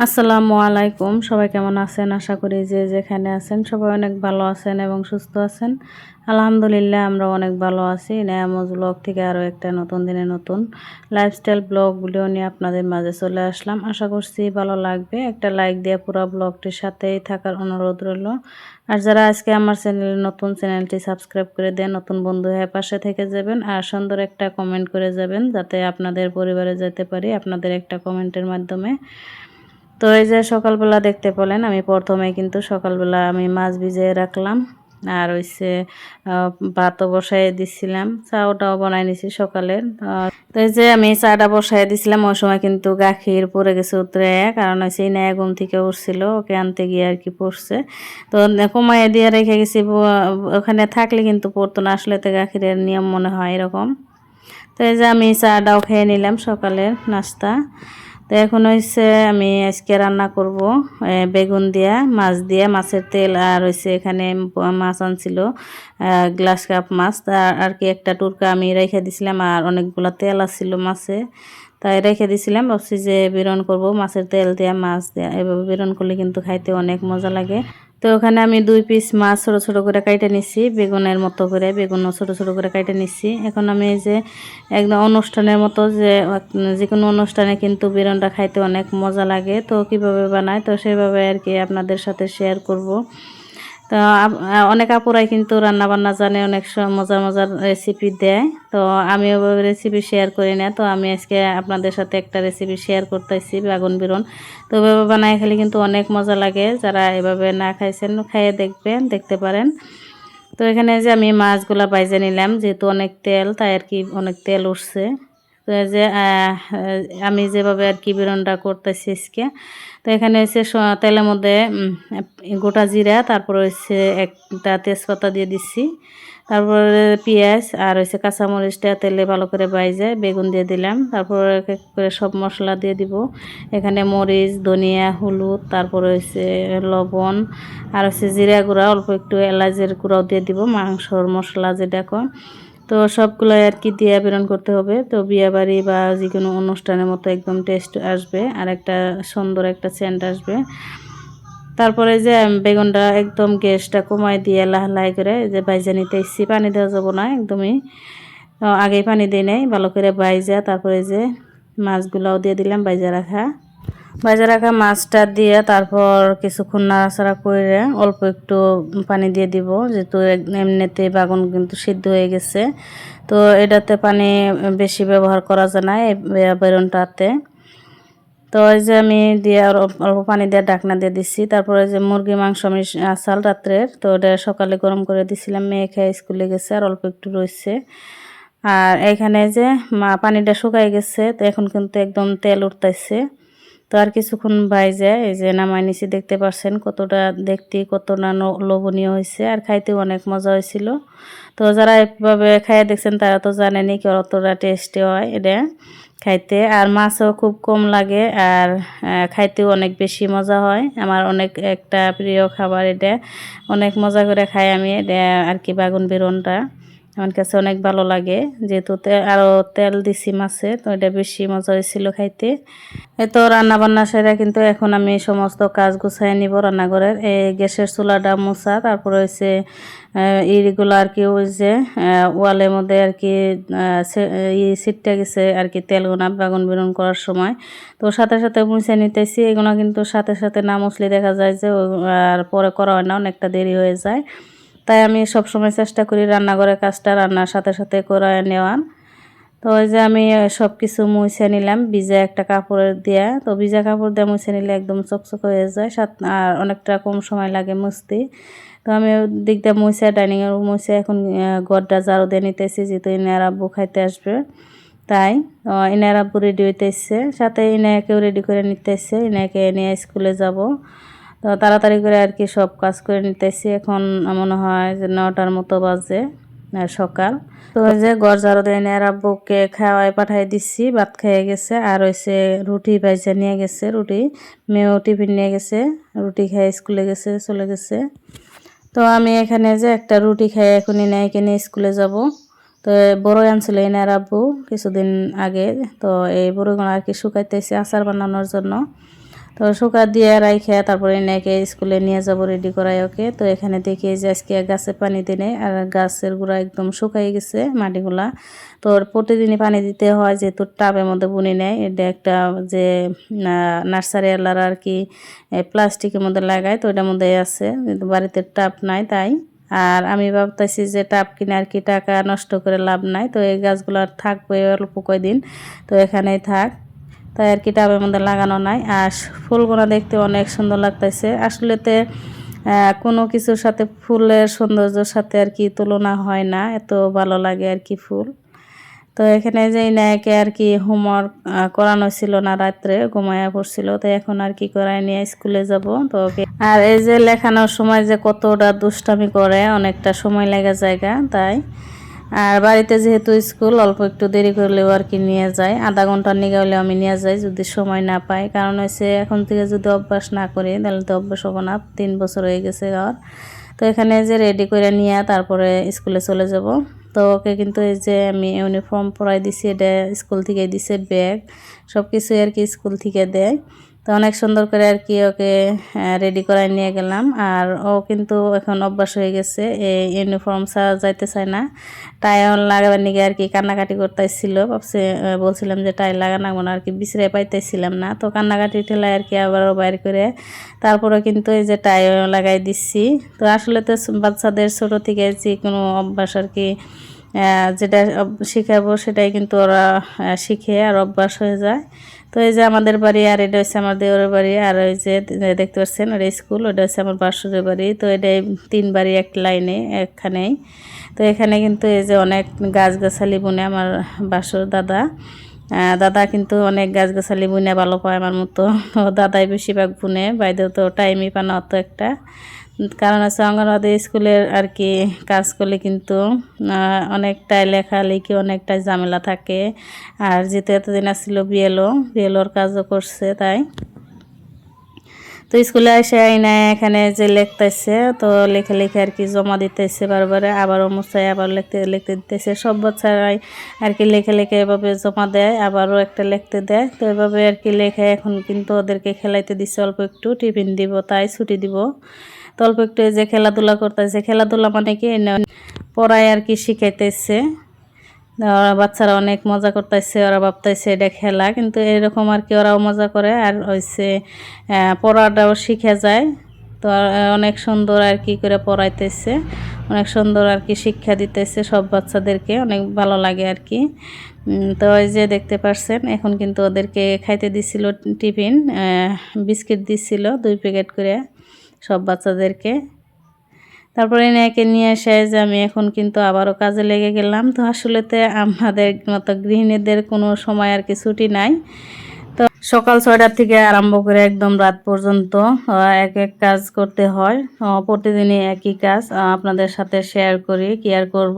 আসসালামু আলাইকুম। সবাই কেমন আছেন? আশা করি যে যেখানে আছেন সবাই অনেক ভালো আছেন এবং সুস্থ আছেন। আলহামদুলিল্লাহ আমরা অনেক ভালো আছি। নায়ামজ ব্লগ থেকে আরও একটা নতুন দিনে নতুন লাইফস্টাইল ব্লগ ভিডিও নিয়ে আপনাদের মাঝে চলে আসলাম। আশা করছি ভালো লাগবে। একটা লাইক দিয়ে পুরো ব্লগটির সাথেই থাকার অনুরোধ রইল। আর যারা আজকে আমার চ্যানেলে নতুন, চ্যানেলটি সাবস্ক্রাইব করে দেন, নতুন বন্ধু হয়ে পাশে থেকে যাবেন আর সুন্দর একটা কমেন্ট করে যাবেন যাতে আপনাদের পরিবারে যেতে পারি আপনাদের একটা কমেন্টের মাধ্যমে। তো এই যে সকালবেলা দেখতে পেলেন আমি প্রথমে কিন্তু সকালবেলা আমি মাছ ভিজিয়ে রাখলাম আর হইছে ভাতও বসাই দিছিলাম, চাটাও বানাই নিছি সকালের। তো এই যে আমি চাটা বসাই দিছিলাম ওই সময় কিন্তু গাখির পড়ে গেছে উতরে, কারণ হচ্ছে ইনায়া ঘুম থেকে উঠছিল, ওকে আনতে গিয়ে আর কি পড়ছে। তো কমাইয়ে দিয়ে রেখে গেছি, ওখানে থাকলে কিন্তু পড়তো না, আসলে তো গাখিরের নিয়ম মনে হয় এরকম। তো এই যে আমি চাটাও খেয়ে নিলাম সকালের নাস্তা। তো এখন হচ্ছে আমি আজকে রান্না করব বেগুন দিয়া মাছ দিয়া, মাছের তেল আর হচ্ছে এখানে মাছ আনছিল গ্লাস কাপ মাছ, আর কি একটা টুরকা আমি রেখে দিছিলাম আর অনেকগুলো তেল আসছিল মাছে, তাই রেখে দিছিলাম। ভাবছি যে বেরন করব মাছের তেল দিয়া মাছ দিয়া, এভাবে বেরন করলে কিন্তু খাইতে অনেক মজা লাগে। তো ওখানে আমি 2 পিস মাছ ছোট ছোট করে কাইটে নিছি, বেগুনের মতো করে বেগুনও ছোট ছোট করে কাইটে নিছি। এখন আমি এই যে একদম অনুষ্ঠানের মতো যে কোনো অনুষ্ঠানে কিন্তু বেরনটা খাইতে অনেক মজা লাগে। তো কিভাবে বানায় তো সেভাবে আর কি আপনাদের সাথে শেয়ার করব। তো অনেক আপুরাই কিন্তু রান্না বান্না জানে, অনেক মজার মজার রেসিপি দেয়। তো আমি ওভাবে রেসিপি শেয়ার করি না, তো আমি আজকে আপনাদের সাথে একটা রেসিপি শেয়ার করতেছি বেগুন বেরন। তো ওভাবে বানায় খেলে কিন্তু অনেক মজা লাগে, যারা এভাবে না খাইছেন খাইয়ে দেখবেন, দেখতে পারেন। তো এখানে যে আমি মাছগুলা বাইজে নিলাম, যেহেতু অনেক তেল তাই আর কি অনেক তেল উঠছে। তো এই যে আমি যেভাবে আর কি বেরনটা করতেছি আজকে, তো এখানে হচ্ছে তেলের মধ্যে গোটা জিরা, তারপর হচ্ছে একটা তেজপাতা দিয়ে দিচ্ছি, তারপরে পেঁয়াজ আর হচ্ছে কাঁচামরিচটা তেলে ভালো করে বাইজে বেগুন দিয়ে দিলাম, তারপর এক এক করে সব মশলা দিয়ে দিব। এখানে মরিচ, ধনিয়া, হলুদ, তারপরে হচ্ছে লবণ আর হচ্ছে জিরা গুঁড়া, অল্প একটু এলাচের গুঁড়াও দিয়ে দিব, মাংসর মশলা যেটা কয়। তো সবগুলো আর কি দিয়ে বেরন করতে হবে। তো বিয়েবাড়ি বা যে কোনো অনুষ্ঠানের মতো একদম টেস্ট আসবে আর একটা সুন্দর একটা সেন্ট আসবে। তারপরে যে বেগুনটা একদম গ্যাসটা কমাই দিয়ে লাহালাই করে যে বাইজা নিতে ইচ্ছি, পানি দেওয়া যাবো না একদমই, আগেই পানি দিই নাই, ভালো করে বাইজা তারপরে যে মাছগুলাও দিয়ে দিলাম বাইজা রাখা মাছটা দিয়ে তারপর কিছুক্ষণ নাড়াচাড়া করে অল্প একটু পানি দিয়ে দিব, যেহেতু এমনিতে বাগুন কিন্তু সিদ্ধ হয়ে গেছে। তো এটাতে পানি বেশি ব্যবহার করা যায় না এই বেরনটাতে। তো এই যে আমি দিয়ে আর অল্প পানি দিয়ে ঢাকনা দিয়ে দিচ্ছি। তারপরে যে মুরগি মাংস আমি আসাল রাত্রের, তো ওটা সকালে গরম করে দিছিলাম, মেয়ে খেয়ে স্কুলে গেছে আর অল্প একটু রয়েছে। আর এখানে যে পানিটা শুকাই গেছে, তো এখন কিন্তু একদম তেল উঠতেছে। তো আর কিছুক্ষণ বাইজে এই যে নামাই নিছি, দেখতে পাচ্ছেন কতটা দেখতে কতটা লোভনীয় হয়েছে আর খাইতেও অনেক মজা হয়েছিল। তো যারা এভাবে খাইয়ে দেখছেন তারা তো জানেনই কতটা টেস্টি হয় এটা খাইতে, আর মাছও খুব কম লাগে আর খাইতেও অনেক বেশি মজা হয়। আমার অনেক একটা প্রিয় খাবার এটা, অনেক মজা করে খাই আমি এটা আর কি বাগুন বেরনটা, আমার কাছে অনেক ভালো লাগে। যেহেতু আরও তেল দিছি মাছে, তো এটা বেশি মজা হয়েছিল খাইতে। এই তো রান্না বান্না সেরা কিন্তু এখন আমি সমস্ত কাজ গুছাই নিব রান্নাঘরের, এই গ্যাসের চুলাটা মোছা, তারপরে হচ্ছে ইগুলো আর কি ওই যে ওয়ালের মধ্যে আর কি ছিটতে গেছে আর কি তেলগুনা বাগুন বেরন করার সময়। তো সাথে সাথে মুছে নিতেছি, এগুলো কিন্তু সাথে সাথে না মুছলে দেখা যায় যে আর পরে করা হয় না, অনেকটা দেরি হয়ে যায়। তাই আমি সবসময় চেষ্টা করি রান্নাঘরের কাজটা রান্নার সাথে সাথে করে নেওয়ার। তো ওই যে আমি সব কিছু মুছে নিলাম ভিজা একটা কাপড় দিয়া, তো ভিজা কাপড় দিয়ে মুছে নিলে একদম চকচক হয়ে যায়, আর অনেকটা কম সময় লাগে মুছতে। তো আমি দিক দিয়ে মুছে ডাইনিংয়ের মুছে এখন ঘরটা ঝাড়ু দিয়ে নিতেছি, যেহেতু ইনার আব্বু খাইতে আসবে তাই। ইনার আব্বু রেডি হইতেছে, সাথে ইনাকেও রেডি করে নিতেছে, ইনাকে নিয়ে স্কুলে যাব। তো তাড়াতাড়ি করে আর কি সব কাজ করে নিতেছি, এখন মনে হয় যে 9টার মতো বাজে সকাল। তো ওই যে ঘর ঝাড়ু দিয়ে আর আব্বুকে খাওয়াই পাঠাই দিচ্ছি, ভাত খেয়ে গেছে আর হয়েছে রুটি ভাইজা নিয়ে গেছে, রুটি মেয়েও টিফিন নিয়ে গেছে, রুটি খেয়ে স্কুলে গেছে চলে গেছে। তো আমি এখানে যে একটা রুটি খেয়ে এখন ইনাইকে নিয়ে স্কুলে যাব। তো বড়ই আনছিল ইনার আব্বু কিছুদিন আগে, তো এই বড়ইগুলো আর কি শুকাইতেছে আচার বানানোর জন্য। তো শুকা দিয়ে রাইখে তারপরে এনাকে স্কুলে নিয়ে যাব রেডি করাই ওকে। তো এখানে দেখি যে আজকে গাছে পানি দিনে আর গাছের গোড়া একদম শুকাই গেছে মাটিগুলা। তো প্রতিদিনই পানি দিতে হয়, যেহেতু টাবের মধ্যে বুনি নেয়। এটা একটা যে নার্সারি ওয়ালারা আর কি প্লাস্টিকের মধ্যে লাগায়, তো এটার মধ্যে আছে, কিন্তু বাড়িতে টাব নাই তাই। আর আমি ভাবতেছি যে টাব কিনে আর কি টাকা নষ্ট করে লাভ নাই, তো এই গাছগুলো থাকবে অল্প কয়দিন, তো এখানেই থাক, তাই আর কি টাবের মধ্যে লাগানো নাই। আর ফুলগুলো দেখতে অনেক সুন্দর লাগতেছে। আসলেতে কোনো কিছুর সাথে ফুলের সৌন্দর্যের সাথে আর কি তুলনা হয় না, এত ভালো লাগে আর কি ফুল। তো এখানে যে নায়কে আর কি হোমওয়ার্ক করানো ছিল না, রাত্রে ঘুমায়া পড়ছিল, তো এখন আর কি করাই নিয়ে স্কুলে যাব। তো ওকে আর এই যে লেখানোর সময় যে কতটা দুষ্টামি করে, অনেকটা সময় লেগে জায়গা তাই। আর বাড়িতে যেহেতু স্কুল, অল্প একটু দেরি করলেও আর কি নিয়ে যায়, আধা ঘন্টার নিয়ে হলেও আমি নিয়ে যাই যদি সময় না পাই। কারণ হচ্ছে এখন থেকে যদি অভ্যাস না করি তাহলে তো অভ্যাস হবো না, 3 বছর হয়ে গেছে আর। তো এখানে যে রেডি করে নিয়ে তারপরে স্কুলে চলে যাব। তো ওকে কিন্তু এই যে আমি ইউনিফর্ম পরাই দিছি, এটা স্কুল থেকে দিছে, ব্যাগ সব কিছুই আর কি স্কুল থেকে দেয়। তো অনেক সুন্দর করে আর কি ওকে রেডি করাই নিয়ে গেলাম। আর ও কিন্তু এখন অভ্যাস হয়ে গেছে, এই ইউনিফর্ম ছাড়া যাইতে চায় না। টাই লাগাবার নিয়ে আর কি কান্নাকাটি করতেছিল, বলছিলাম যে টাই লাগানো না, আর কি বিছড়ে পাইতেছিলাম না, তো কান্নাকাটি ঠেলায় আর কি আবারও বাইর করে তারপরে কিন্তু এই যে টাই লাগাই দিচ্ছি। তো আসলে তো বাচ্চাদের ছোট থেকে যে কোনো অভ্যাস আর কি যেটা শিখাবো সেটাই কিন্তু ওরা শিখে আর অভ্যাস হয়ে যায়। তো এই যে আমাদের বাড়ি, আর এটা হচ্ছে আমার দেওরের বাড়ি, আর ওই যে দেখতে পাচ্ছেন ওটা স্কুল, ওটা হচ্ছে আমার বাসুরের বাড়ি। তো এটাই 3 বাড়ি এক লাইনে একখানেই। তো এখানে কিন্তু এই যে অনেক গাছগাছালি বুনে আমার বাসুর দাদা। দাদা কিন্তু অনেক গাছগাছালি বুনে ভালো পায় আমার মতো, দাদাই বেশিরভাগ বুনে, বাইদেও তো টাইমই পায় না অত একটা। কারণ হচ্ছে অঙ্গনওয়াড়ি স্কুলের আর কি কাজ করলে কিন্তু অনেকটাই লেখালেখি, অনেকটাই ঝামেলা থাকে। আর যেহেতু এতদিন আসছিল বিএলওর কাজও করছে তাই। তো স্কুলে এসে এখানে যে লিখতেছে, তো লেখে লেখে আর কি জমা দিতেছে বারবার, আবারও মুছাই আবার লিখতে লিখতে দিতেছে। সব বাচ্চারাই আর কি লেখে লেখে এভাবে জমা দেয়, আবারও একটা লিখতে দেয়। তো এভাবে আর কি লেখে এখন কিন্তু ওদেরকে খেলাইতে দিচ্ছে, অল্প একটু টিফিন দিব তাই ছুটি দিব। তো অল্প একটু এই যে খেলাধুলা করতেছে, খেলাধুলা মানে কি পড়ায় আর কি শিখাইতেছে। ওরা বাচ্চারা অনেক মজা করতেছে, ওরা ভাবতেছে এটা খেলা, কিন্তু এরকম আর কি ওরাও মজা করে আর হচ্ছে পড়াটাও শিখে যায়। তো অনেক সুন্দর আর কি করে পড়াইতেছে, অনেক সুন্দর আর কি শিক্ষা দিতেছে সব বাচ্চাদেরকে, অনেক ভালো লাগে আর কি। তো ওই যে দেখতে পাচ্ছেন এখন কিন্তু ওদেরকে খাইতে দিছিল টিফিন, বিস্কিট দিছিল 2 প্যাকেট করে সব বাচ্চাদেরকে। তারপরে একে নিয়ে এসে যে আমি এখন কিন্তু আবারও কাজে লেগে গেলাম। তো আসলেতে আমাদের মতো গৃহিণীদের কোনো সময় আর কি ছুটি নাই। তো সকাল 6টার থেকে আরম্ভ করে একদম রাত পর্যন্ত এক এক কাজ করতে হয়। প্রতিদিনই একই কাজ আপনাদের সাথে শেয়ার করি, কি আর করব।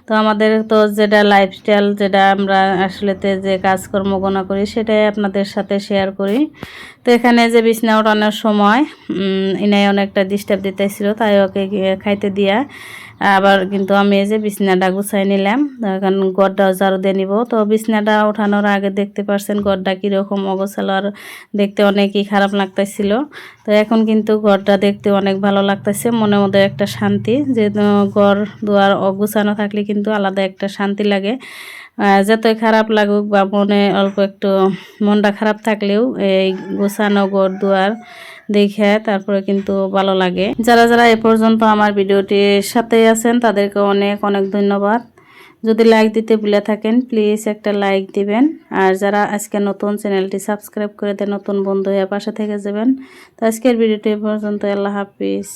তো আমাদের তো যেটা লাইফস্টাইল, যেটা আমরা আসলেতে যে কাজকর্মগুলো করি সেটাই আপনাদের সাথে শেয়ার করি। তো এখানে যে বিছনা ওঠানোর সময় ইনাই অনেকটা ডিস্টার্ব দিতেছিল, তাই ওকে খাইতে দিয়া আবার কিন্তু আমি এই যে বিছনাটা গুছাই নিলাম। এখন গড়টাও ঝাড়ু দিয়ে নিব। তো বিছনাটা ওঠানোর আগে দেখতে পারছেন গড়টা কীরকম অগোছালো আর দেখতে অনেকই খারাপ লাগতেছিল। তো এখন কিন্তু ঘরটা দেখতে অনেক ভালো লাগতেছে, মনের মধ্যে একটা শান্তি, যে ঘর দুয়ার অগোছানো থাকলে কিন্তু আলাদা একটা শান্তি লাগে। যতই খারাপ লাগুক বা মনে অল্প একটু মনটা খারাপ থাকলেও এই গোছানো ঘর দুয়ার দেখে তারপরে কিন্তু ভালো লাগে। যারা যারা এ পর্যন্ত আমার ভিডিওটির সাথে আছেন তাদেরকে অনেক অনেক ধন্যবাদ। যদি লাইক দিতে ভুলে থাকেন প্লিজ একটা লাইক দিবেন। আর যারা আজকে নতুন চ্যানেলটি সাবস্ক্রাইব করে দেন, নতুন বন্ধু হয়ে পাশে থেকে যাবেন। তো আজকের ভিডিওটি এ পর্যন্ত, আল্লাহ হাফিজ।